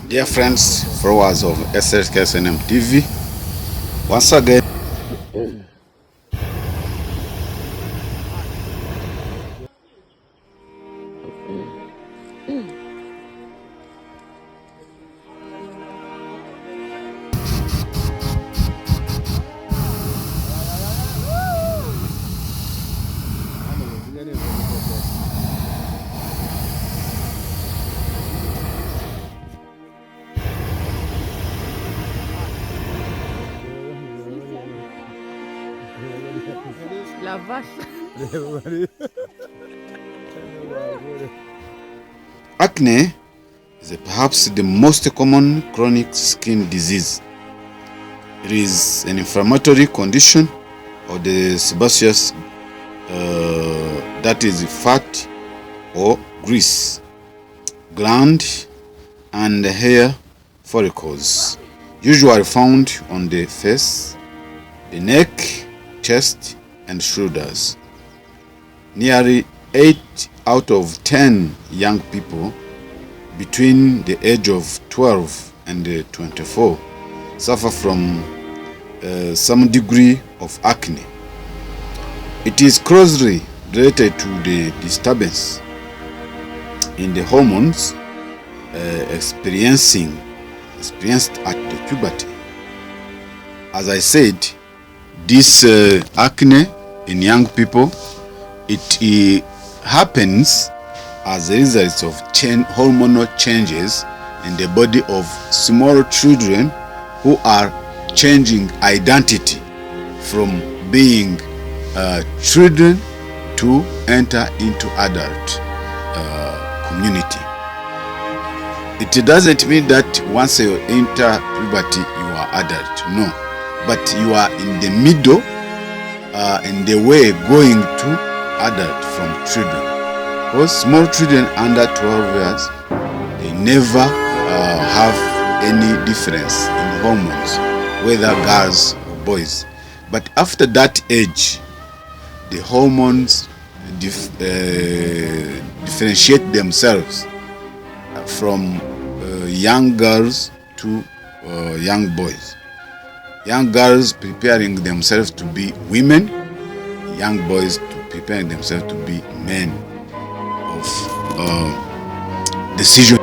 Dear friends, followers of SSKSNM TV, once again, La vache. acne is perhaps the most common chronic skin disease. It is an inflammatory condition of the sebaceous, that is fat or grease, gland and hair follicles, usually found on the face, the neck, chest and shoulders. Nearly 8 out of 10 young people between the age of 12 and 24 suffer from some degree of acne. It is closely related to the disturbance in the hormones experienced at the puberty. As I said, this acne in young people, it happens as a result of hormonal changes in the body of small children who are changing identity from being children to enter into adult community. It doesn't mean that once you enter puberty you are adult, no, but you are in the middle, in the way going to adult from children. Because small children under 12 years, they never have any difference in hormones, whether girls or boys. But after that age, the hormones differentiate themselves from young girls to young boys. Young girls preparing themselves to be women, young boys preparing themselves to be men of decision.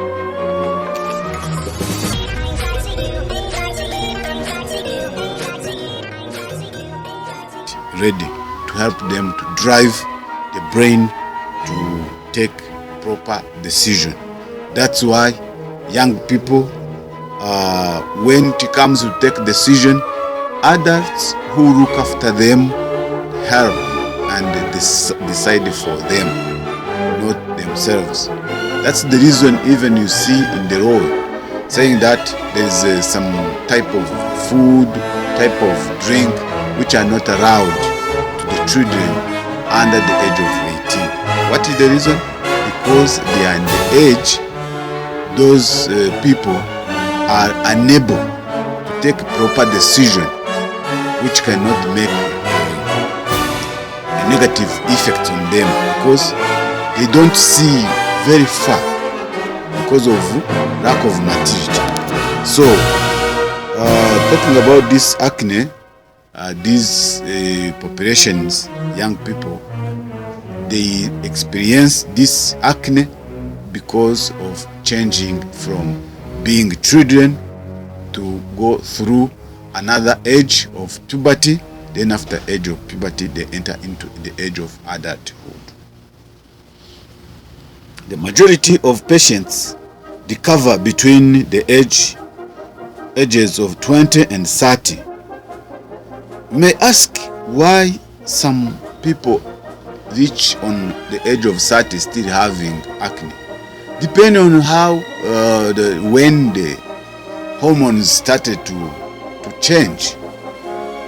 Ready to help them to drive the brain to take proper decision. That's why young people, when it comes to take decision, adults who look after them help and decide for them, not themselves. That's the reason even you see in the road saying that there's some type of food, type of drink which are not allowed to the children under the age of 18. What is the reason? Because they are in the age those people are unable to take proper decision which cannot make a negative effect on them, because they don't see very far because of lack of maturity. So talking about this acne, these populations, young people, they experience this acne because of changing from being children to go through another age of puberty. Then after age of puberty, they enter into the age of adulthood. The majority of patients recover between the ages of 20 and 30. You may ask why some people reach on the age of 30 still having acne. Depending on how when the hormones started to change.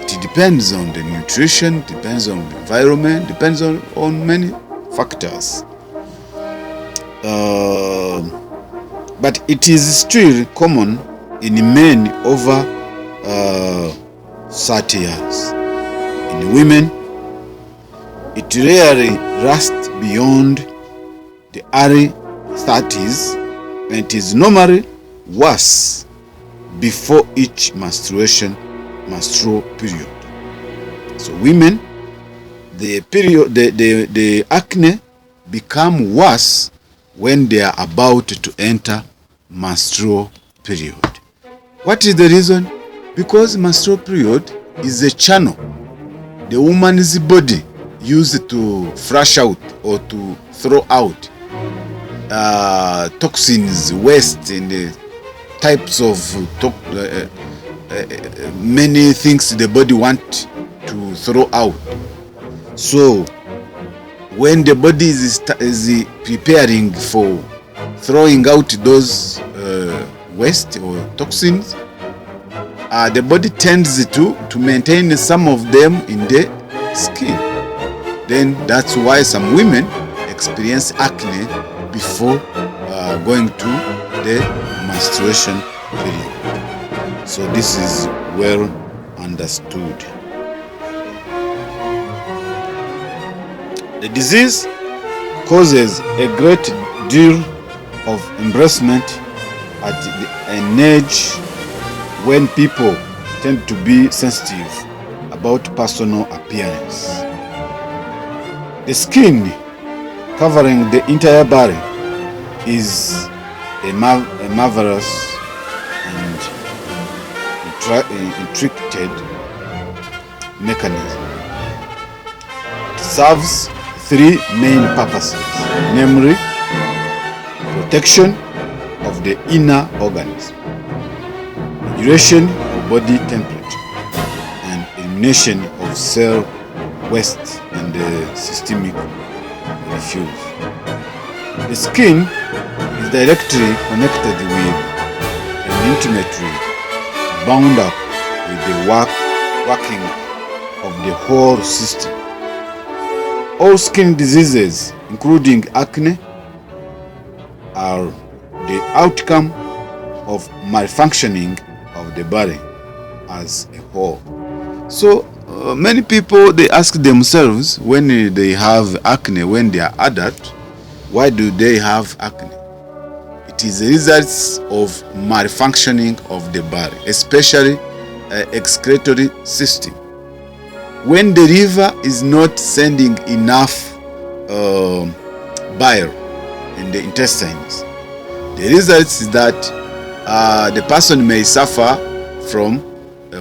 It depends on the nutrition, depends on the environment, depends on many factors. But it is still common in men over 30 years. In women, it rarely lasts beyond the early 30s, and it is normally worse before each menstrual period. So women, the acne become worse when they are about to enter menstrual period. What is the reason? Because menstrual period is a channel the woman's body used to flush out or to throw out toxins, waste, and types of many things the body want to throw out. So when the body is preparing for throwing out those waste or toxins, the body tends to maintain some of them in the skin. Then that's why some women experience acne before going to the menstruation period. So this is well understood. The disease causes a great deal of embarrassment at an age when people tend to be sensitive about personal appearance. The skin covering the entire body is a marvelous and intricate mechanism. It serves three main purposes, namely protection of the inner organs, regulation of body temperature, and elimination of cell waste and systemic refuse. The skin is directly connected with and intimately bound up with the working of the whole system. All skin diseases, including acne, are the outcome of malfunctioning of the body as a whole. So many people, they ask themselves when they have acne, when they are adult, why do they have acne? It is the results of malfunctioning of the body, especially excretory system. When the liver is not sending enough bile in the intestines, the result is that the person may suffer from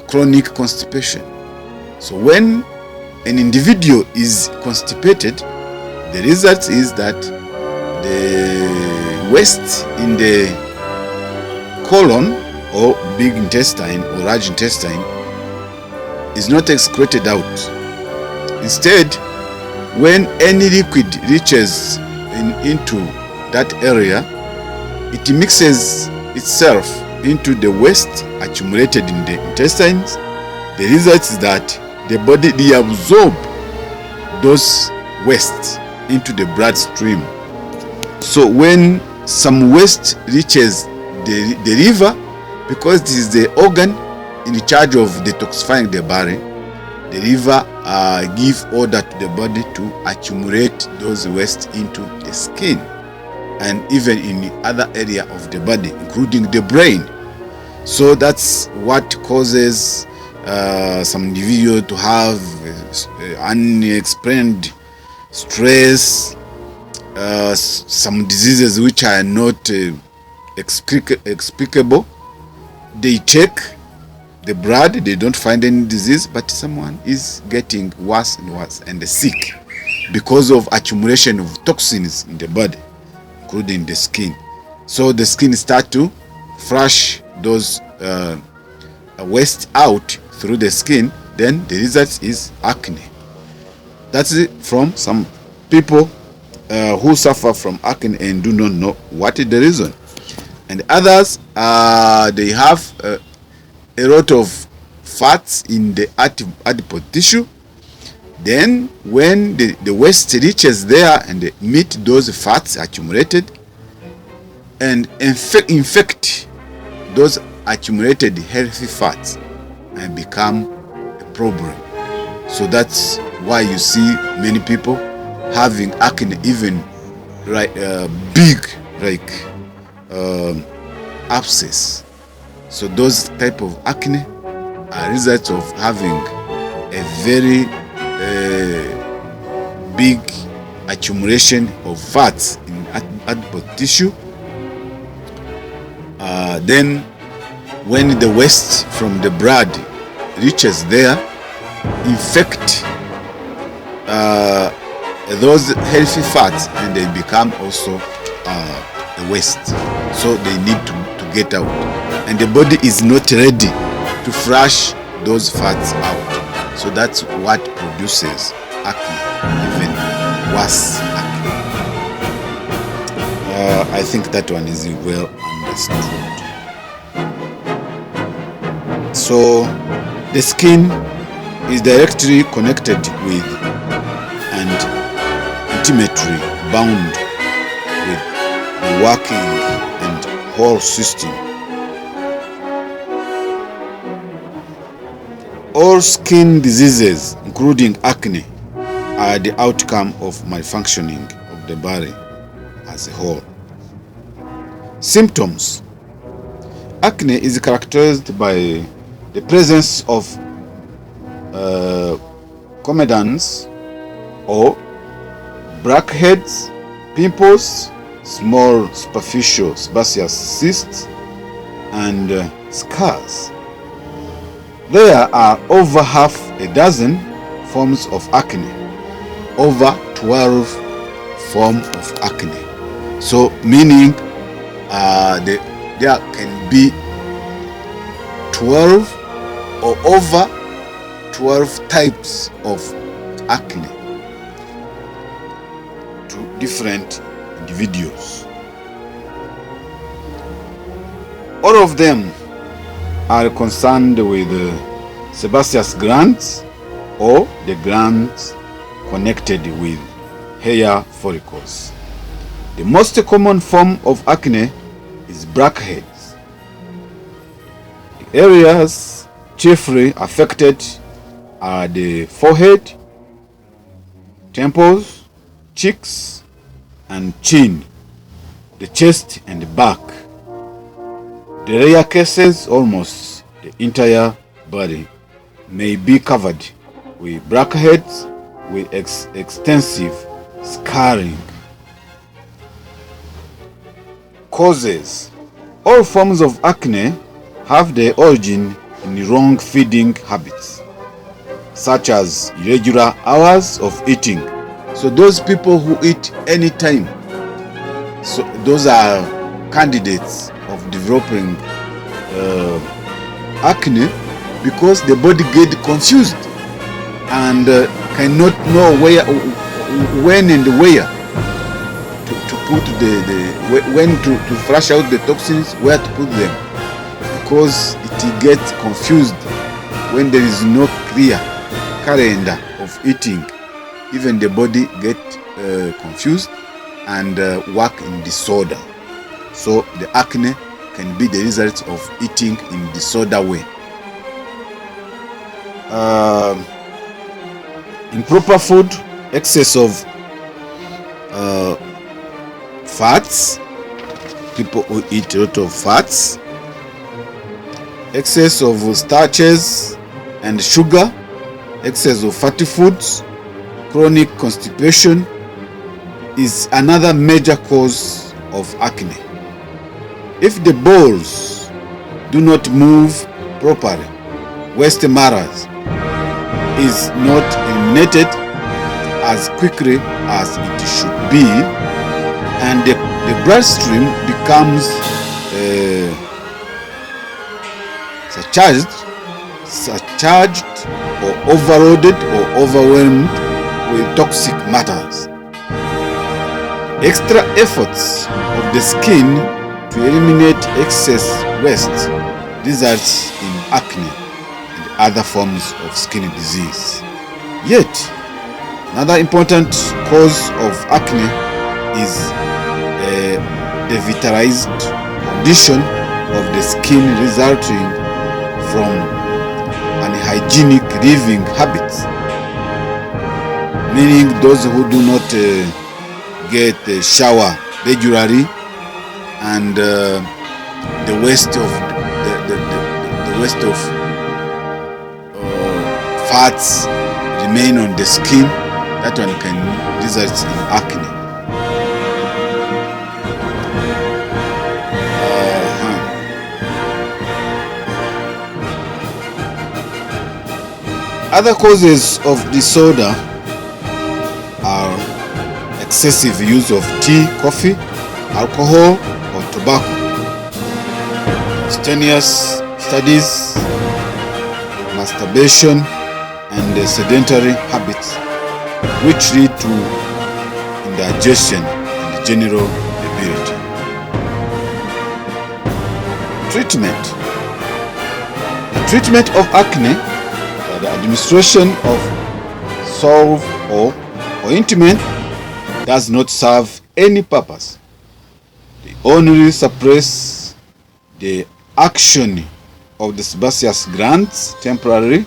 chronic constipation. So when an individual is constipated, the result is that the waste in the colon or big intestine or large intestine is not excreted out. Instead, when any liquid reaches into that area, it mixes itself into the waste accumulated in the intestines. The result is that the body reabsorbs those wastes into the bloodstream. So when some waste reaches the liver, because this is the organ in charge of detoxifying the body, the liver gives order to the body to accumulate those waste into the skin and even in the other area of the body, including the brain. So that's what causes some individual to have unexplained stress, some diseases which are not explicable. They check the blood, they don't find any disease, but someone is getting worse and worse and sick because of accumulation of toxins in the body, including the skin. So the skin starts to flush those waste out through the skin. Then the result is acne. That's it from some people who suffer from acne and do not know what is the reason. And others, they have a lot of fats in the adipose tissue. Then when the waste reaches there and they meet those fats accumulated and infect those accumulated healthy fats and become a problem. So that's why you see many people having acne, even like big, like abscess. So those type of acne are results of having a very big accumulation of fats in adipose tissue. Then when the waste from the blood reaches there, infect those healthy fats, and they become also a waste. So they need to get out, and the body is not ready to flush those fats out. So that's what produces acne, even worse acne. I think that one is well understood. So the skin is directly connected with and intimately bound with the working and whole system. All skin diseases, including acne, are the outcome of malfunctioning of the body as a whole. Symptoms. Acne is characterized by the presence of comedons or blackheads, pimples, small superficial sebaceous cysts, and scars. There are over half a dozen forms of acne, over 12 forms of acne. So meaning there can be 12 or over 12 types of acne to different individuals. All of them are concerned with sebaceous glands or the glands connected with hair follicles. The most common form of acne is blackheads. The areas chiefly affected are the forehead, temples, cheeks, and chin, the chest and the back. The rare cases, almost the entire body may be covered with blackheads with extensive scarring. Causes. All forms of acne have their origin in wrong feeding habits, such as irregular hours of eating. So those people who eat anytime, so those are candidates of developing acne, because the body get confused and cannot know where, when and where to put when to flush out the toxins, where to put them, because it gets confused when there is no clear calendar of eating. Even the body get confused and work in disorder. So the acne can be the result of eating in disorder way. Improper food, excess of fats, people who eat a lot of fats, excess of starches and sugar, excess of fatty foods, chronic constipation is another major cause of acne. If the bowels do not move properly, waste matter is not eliminated as quickly as it should be, and the bloodstream becomes surcharged or overloaded or overwhelmed with toxic matters. Extra efforts of the skin to eliminate excess waste results in acne and other forms of skin disease. Yet, another important cause of acne is the vitalized condition of the skin resulting from unhygienic living habits, meaning those who do not get a shower regularly and the waste of fats remain on the skin. That one can result in acne. Other causes of disorder are excessive use of tea, coffee, alcohol, or tobacco. Strenuous studies, masturbation, and sedentary habits, which lead to indigestion and general debility. Treatment. The treatment of acne by the administration of salve or ointment does not serve any purpose. They only suppress the action of the sebaceous glands temporarily.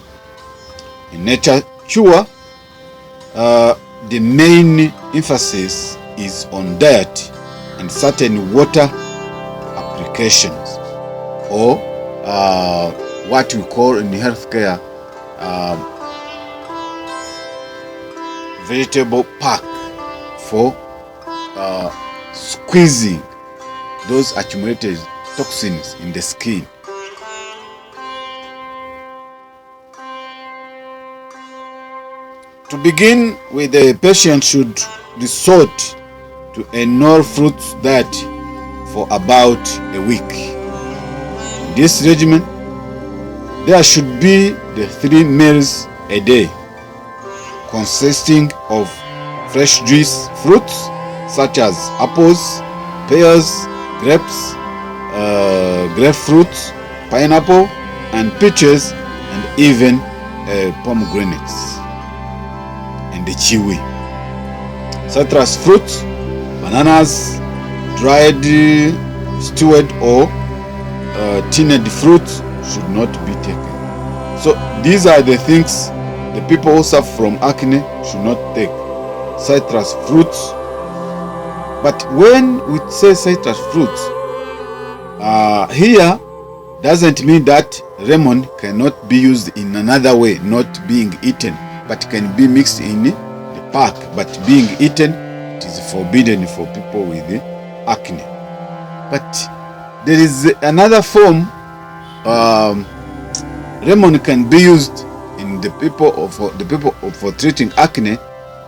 In nature cure, the main emphasis is on diet and certain water applications, or what we call in healthcare vegetable pack for squeezing those accumulated toxins in the skin. To begin with, the patient should resort to a no fruits diet for about a week. In this regimen, there should be the 3 meals a day, consisting of fresh juice fruits such as apples, pears, grapes, grapefruit, pineapple, and peaches, and even pomegranates and the kiwi. Citrus fruits, bananas, dried, stewed, or tinned fruits should not be taken. So these are the things the people who suffer from acne should not take. Citrus fruits. But when we say citrus fruits, here doesn't mean that lemon cannot be used in another way, not being eaten, but can be mixed in the pack. But being eaten, it is forbidden for people with acne. But there is another form. Lemon can be used in the people for treating acne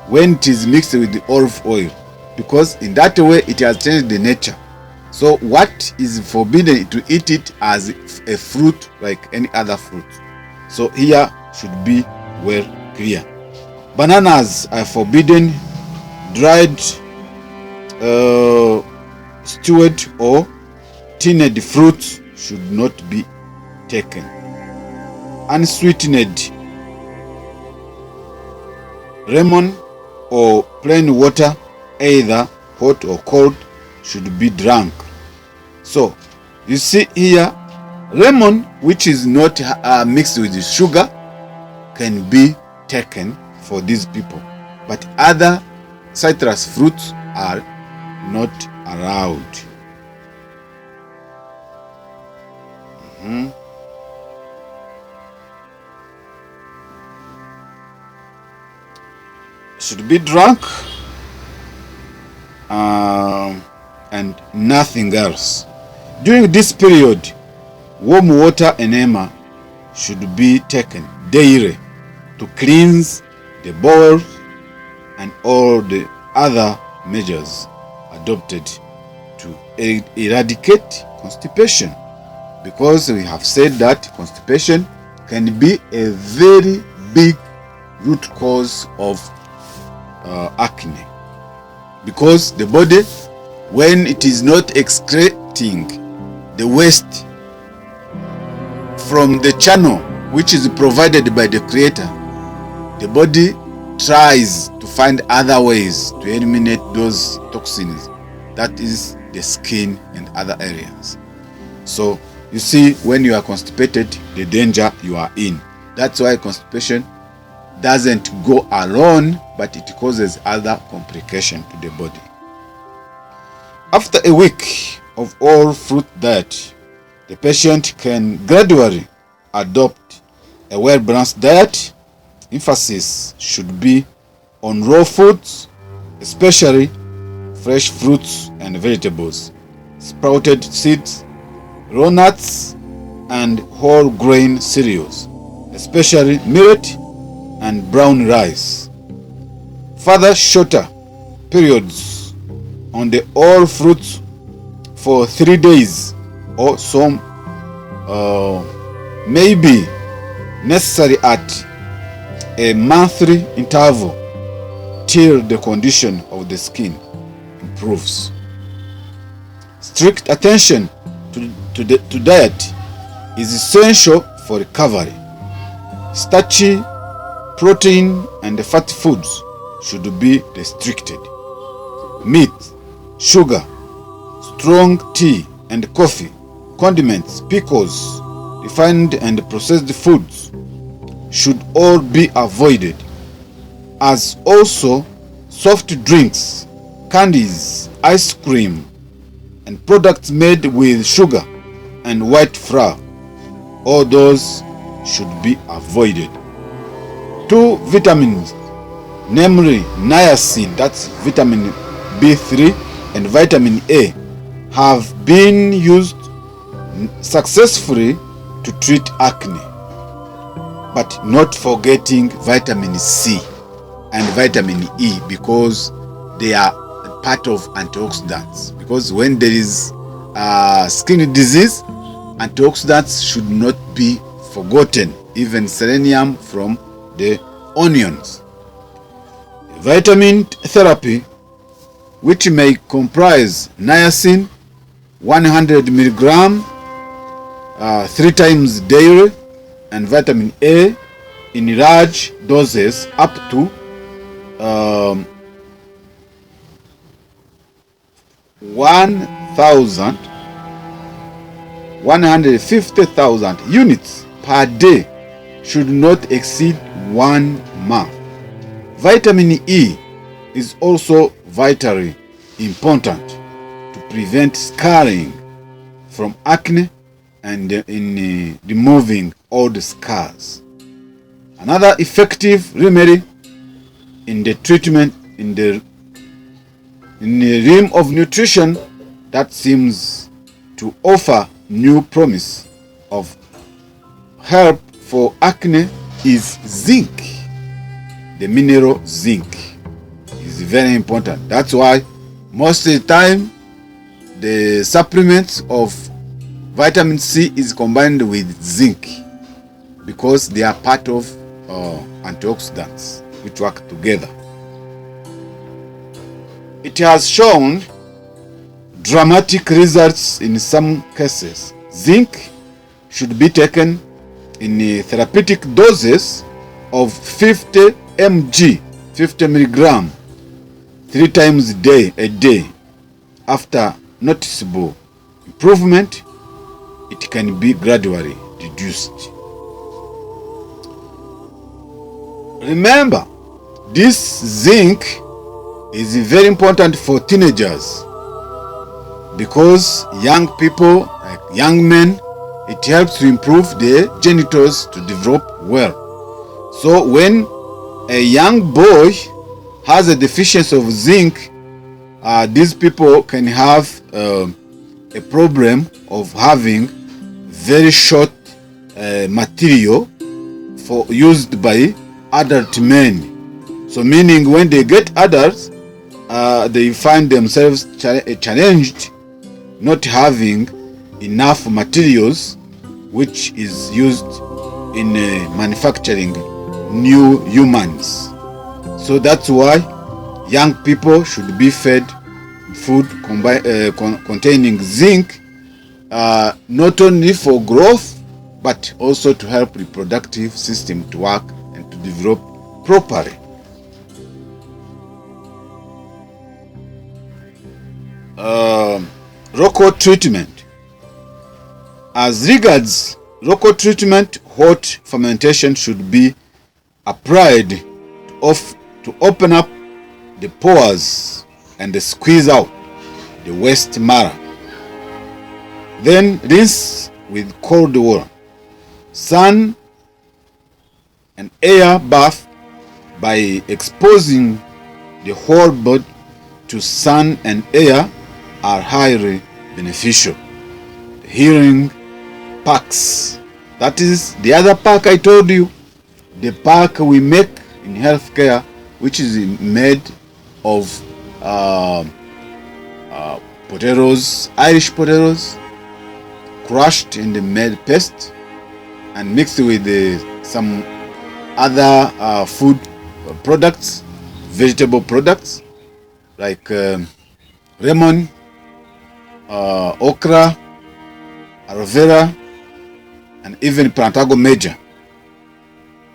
when it is mixed with the olive oil, because in that way it has changed the nature. So what is forbidden to eat it as a fruit like any other fruit. So here should be well clear. Bananas are forbidden. Dried, stewed, or tinned fruits should not be taken. Unsweetened lemon or plain water, either hot or cold, should be drunk. So you see here, lemon which is not mixed with sugar can be taken for these people, but other citrus fruits are not allowed. Should be drunk and nothing else. During this period, warm water enema should be taken daily to cleanse the bowels, and all the other measures adopted to eradicate constipation, because we have said that constipation can be a very big root cause of acne, because the body, when it is not excreting the waste from the channel which is provided by the creator, the body tries to find other ways to eliminate those toxins. That is the skin and other areas. So you see, when you are constipated, the danger you are in. That's why constipation doesn't go alone, but it causes other complications to the body. After a week of all fruit diet, the patient can gradually adopt a well-balanced diet. Emphasis should be on raw foods, especially fresh fruits and vegetables, sprouted seeds, raw nuts, and whole grain cereals, especially millet and brown rice. Further shorter periods on the all fruits for 3 days or so may be necessary at a monthly interval till the condition of the skin improves. Strict attention to diet is essential for recovery. Starchy, protein, and fat foods should be restricted. Meat, sugar, strong tea and coffee, condiments, pickles, refined and processed foods should all be avoided, as also soft drinks, candies, ice cream, and products made with sugar and white flour. All those should be avoided. 2 vitamins, namely niacin, that's vitamin B3, and vitamin A, have been used successfully to treat acne, but not forgetting vitamin C and vitamin E, because they are part of antioxidants. Because when there is skin disease, antioxidants should not be forgotten, even selenium from the onions. Vitamin therapy, which may comprise niacin 100 milligram 3 times daily, and vitamin A in large doses up to 150,000 units per day, should not exceed 1 month. Vitamin E is also vitally important to prevent scarring from acne and in removing old scars. Another effective remedy in the treatment in the realm of nutrition that seems to offer new promise of help for acne is zinc. The mineral zinc is very important. That's why most of the time the supplements of vitamin C is combined with zinc, because they are part of antioxidants which work together. It has shown dramatic results in some cases. Zinc should be taken in therapeutic doses of 50 mg, 50 milligram, 3 times a day. After noticeable improvement, it can be gradually reduced. Remember, this zinc is very important for teenagers, because young people, like young men, it helps to improve their genitals to develop well. So when a young boy has a deficiency of zinc, these people can have a problem of having very short material used by adult men. So meaning when they get adults, they find themselves challenged not having enough materials which is used in manufacturing new humans. So that's why young people should be fed food containing zinc, not only for growth but also to help reproductive system to work and to develop properly. Local treatment. As regards local treatment, hot fermentation should be applied to open up the pores and squeeze out the waste matter. Then rinse with cold water. Sun and air bath by exposing the whole body to sun and air are highly beneficial. Healing packs. That is the other pack I told you. The pack we make in healthcare, which is made of potatoes, Irish potatoes, crushed in the made paste and mixed with some other food products, vegetable products like lemon, okra, aloe vera, and even plantago major.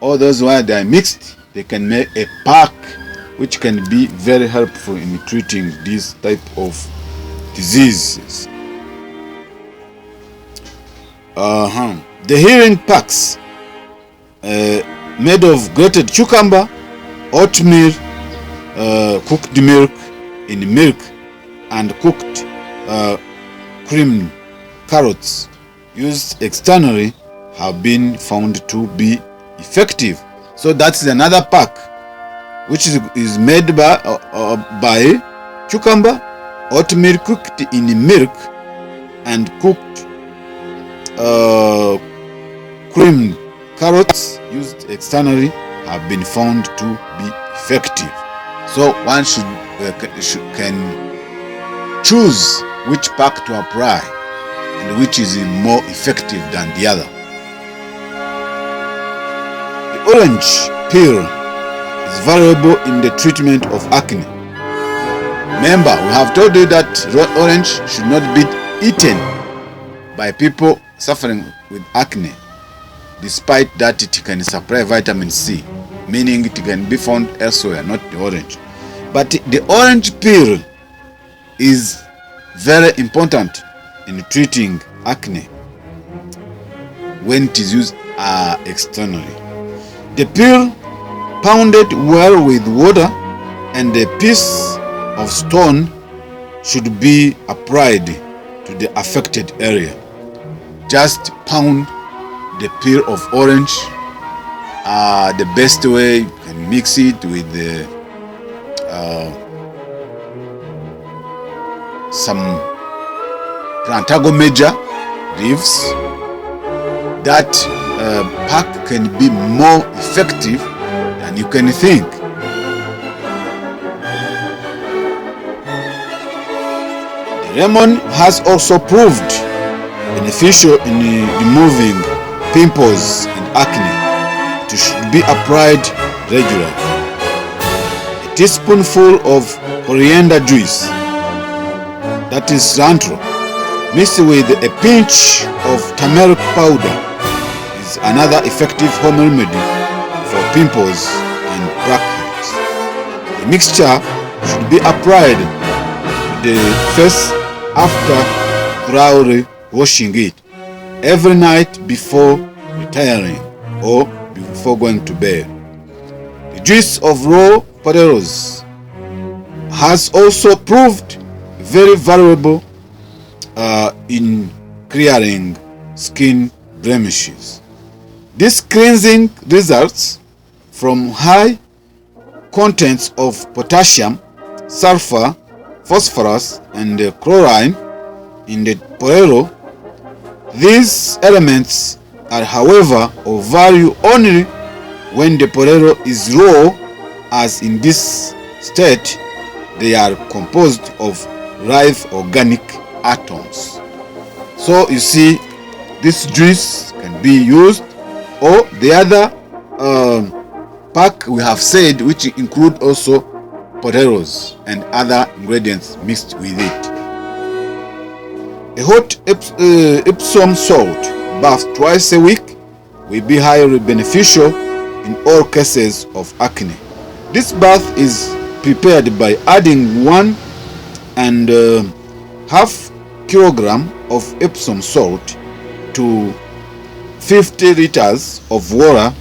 All those when they are mixed, they can make a pack which can be very helpful in treating this type of diseases. The healing packs made of grated cucumber, oatmeal, cooked milk in milk, and cooked creamed carrots used externally have been found to be effective. So that's another pack which is made by cucumber, oatmeal cooked in milk, and cooked creamed carrots used externally have been found to be effective. So one can choose which pack to apply and which is more effective than the other. The orange peel is valuable in the treatment of acne. Remember, we have told you that orange should not be eaten by people suffering with acne, despite that it can supply vitamin C, meaning it can be found elsewhere, not the orange. But the orange peel is very important in treating acne when it is used externally. The peel pounded well with water and a piece of stone should be applied to the affected area. Just pound the peel of orange. The best way, you can mix it with some plantago major leaves. That pack can be more effective than you can think. The lemon has also proved beneficial in removing pimples and acne. It should be applied regularly. A teaspoonful of coriander juice, that is cilantro, mixed with a pinch of turmeric powder is another effective home remedy for pimples and blackheads. The mixture should be applied to the face after thoroughly washing it every night before retiring or before going to bed. The juice of raw potatoes has also proved very valuable in clearing skin blemishes. This cleansing results from high contents of potassium, sulfur, phosphorus, and chlorine in the potato. These elements are, however, of value only when the potato is raw, as in this state they are composed of live organic atoms. So you see, this juice can be used, or the other pack we have said, which include also potatoes and other ingredients mixed with it. A hot Epsom salt bath twice a week will be highly beneficial in all cases of acne. This bath is prepared by adding 1.5 kilogram of Epsom salt to 50 liters of water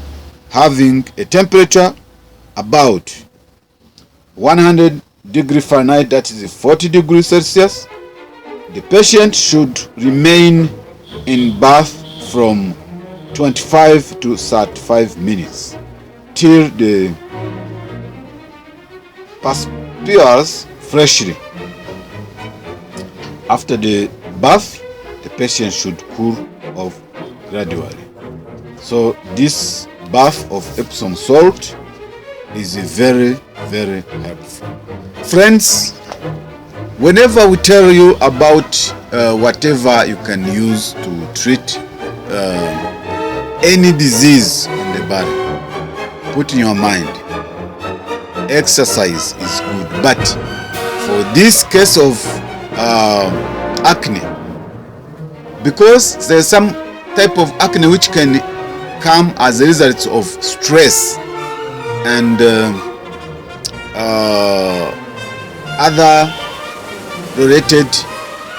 having a temperature about 100 degrees Fahrenheit, that is 40 degrees Celsius. The patient should remain in bath from 25 to 35 minutes till the perspires freshly. After the bath, the patient should cool off gradually. So this bath of Epsom salt is very, very helpful. Friends, whenever we tell you about whatever you can use to treat any disease on the body, put in your mind, exercise is good. But for this case of acne, because there's some type of acne which can come as a result of stress and other related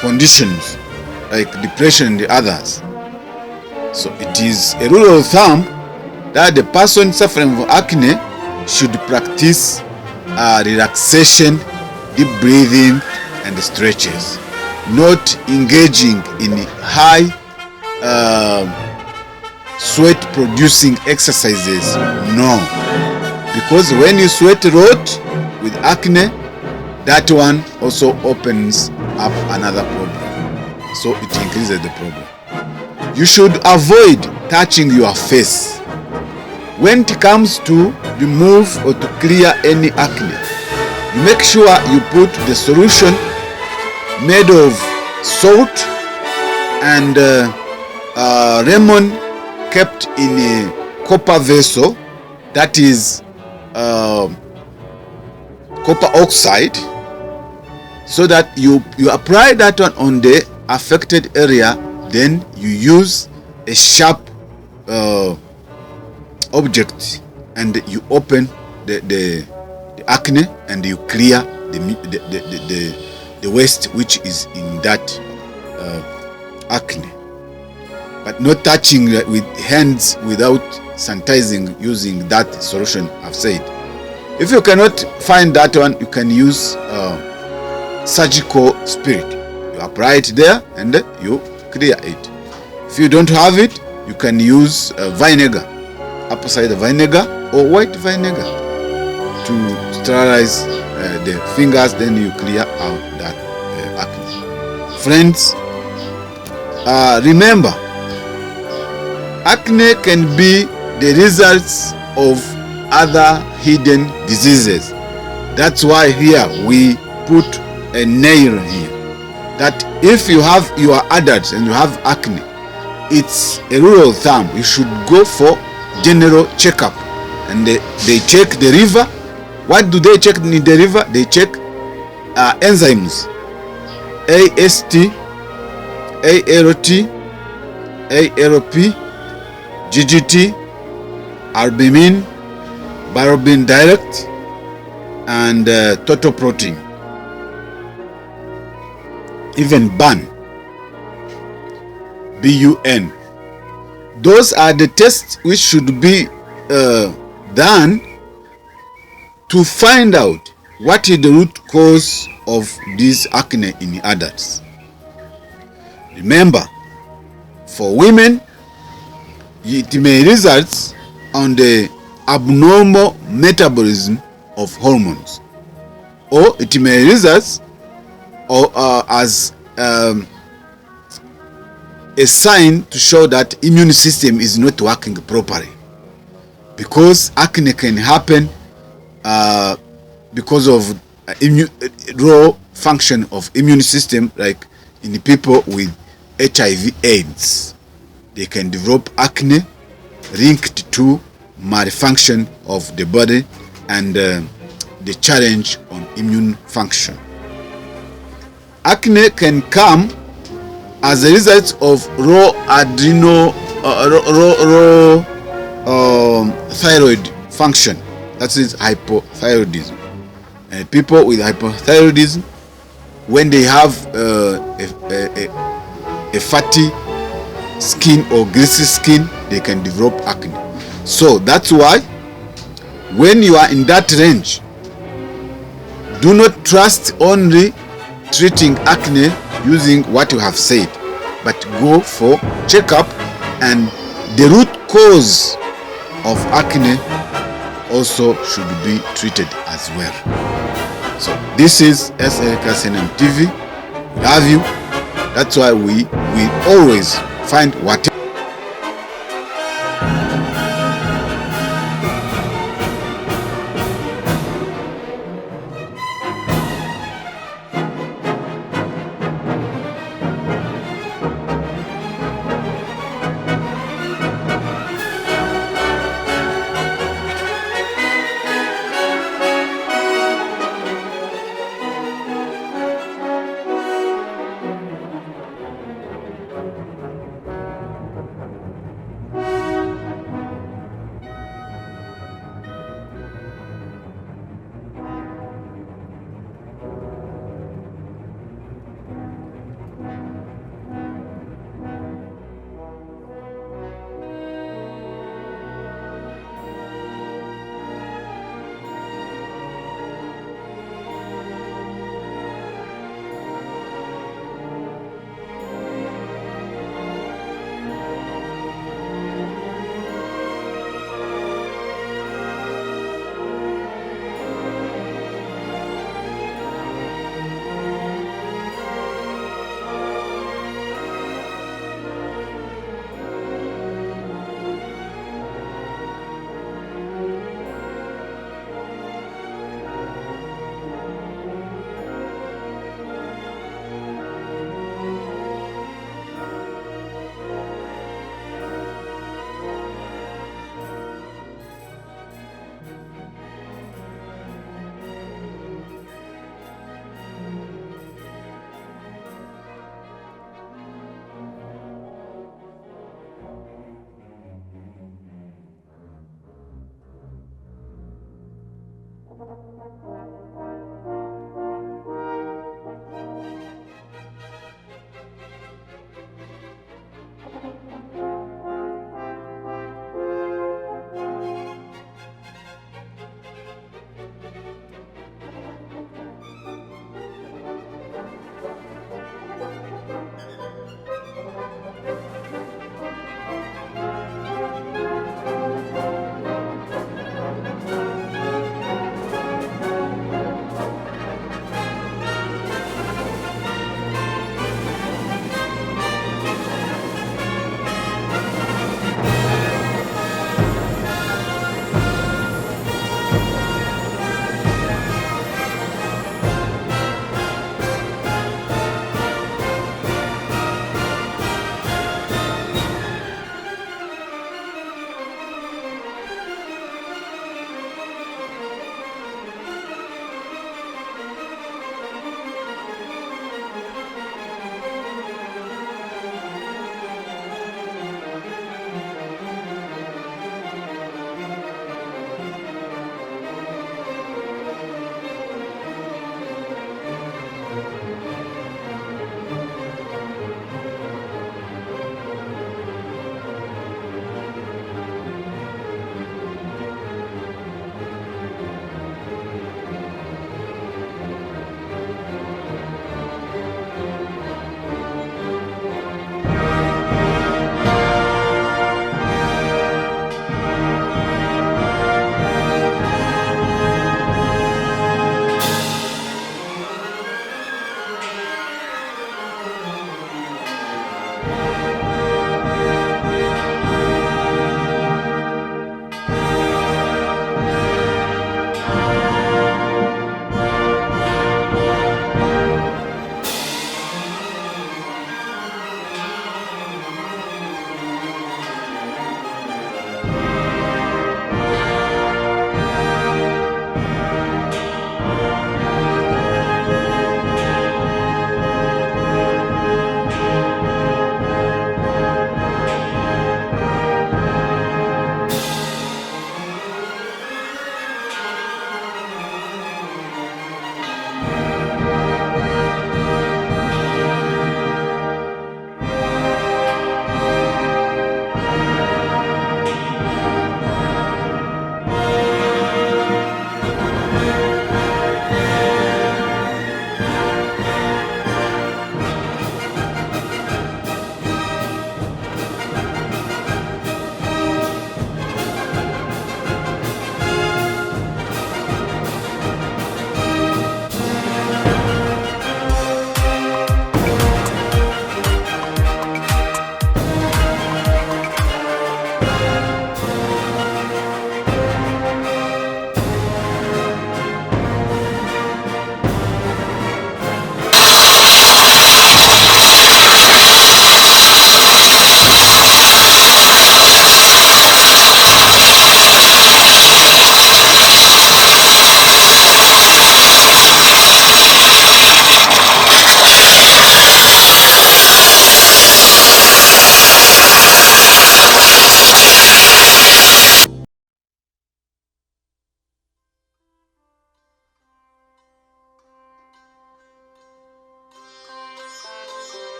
conditions like depression and the others. So it is a rule of thumb that the person suffering from acne should practice relaxation, deep breathing and stretches, not engaging in high sweat producing exercises. No, because when you sweat a lot with acne, that one also opens up another problem, so it increases the problem. You should avoid touching your face when it comes to remove or to clear any acne. You make sure you put the solution made of salt and lemon kept in a copper vessel, that is copper oxide, so that you apply that one on the affected area. Then you use a sharp object and you open the acne and you clear the waste which is in that acne, but not touching with hands without sanitizing using that solution I've said. If you cannot find that one, you can use surgical spirit. You apply it there and you clear it. If you don't have it, you can use vinegar, apple cider vinegar or white vinegar to sterilize the fingers, then you clear out that acne. Friends, remember, acne can be the results of other hidden diseases. That's why here we put a nail here, that if you have your adults and you have acne, it's a rule of thumb, you should go for general checkup. And they check the liver. What do they check in the liver? They check enzymes, AST, ALT, ALP, GGT, albumin, bilirubin direct, and total protein, even BUN. Those are the tests which should be done to find out what is the root cause of this acne in adults. Remember, for women, it may result on the abnormal metabolism of hormones, or it may result as a sign to show that immune system is not working properly, because acne can happen because of raw function of immune system, like in people with HIV/AIDS. They can develop acne linked to malfunction of the body and the challenge on immune function. Acne can come as a result of raw thyroid function, that is hypothyroidism. And people with hypothyroidism, when they have a fatty skin or greasy skin, they can develop acne. So that's why when you are in that range, do not trust only treating acne using what you have said, but go for checkup, and the root cause of acne also should be treated as well. So this is SAKSNM TV. Love you. That's why we always find whatever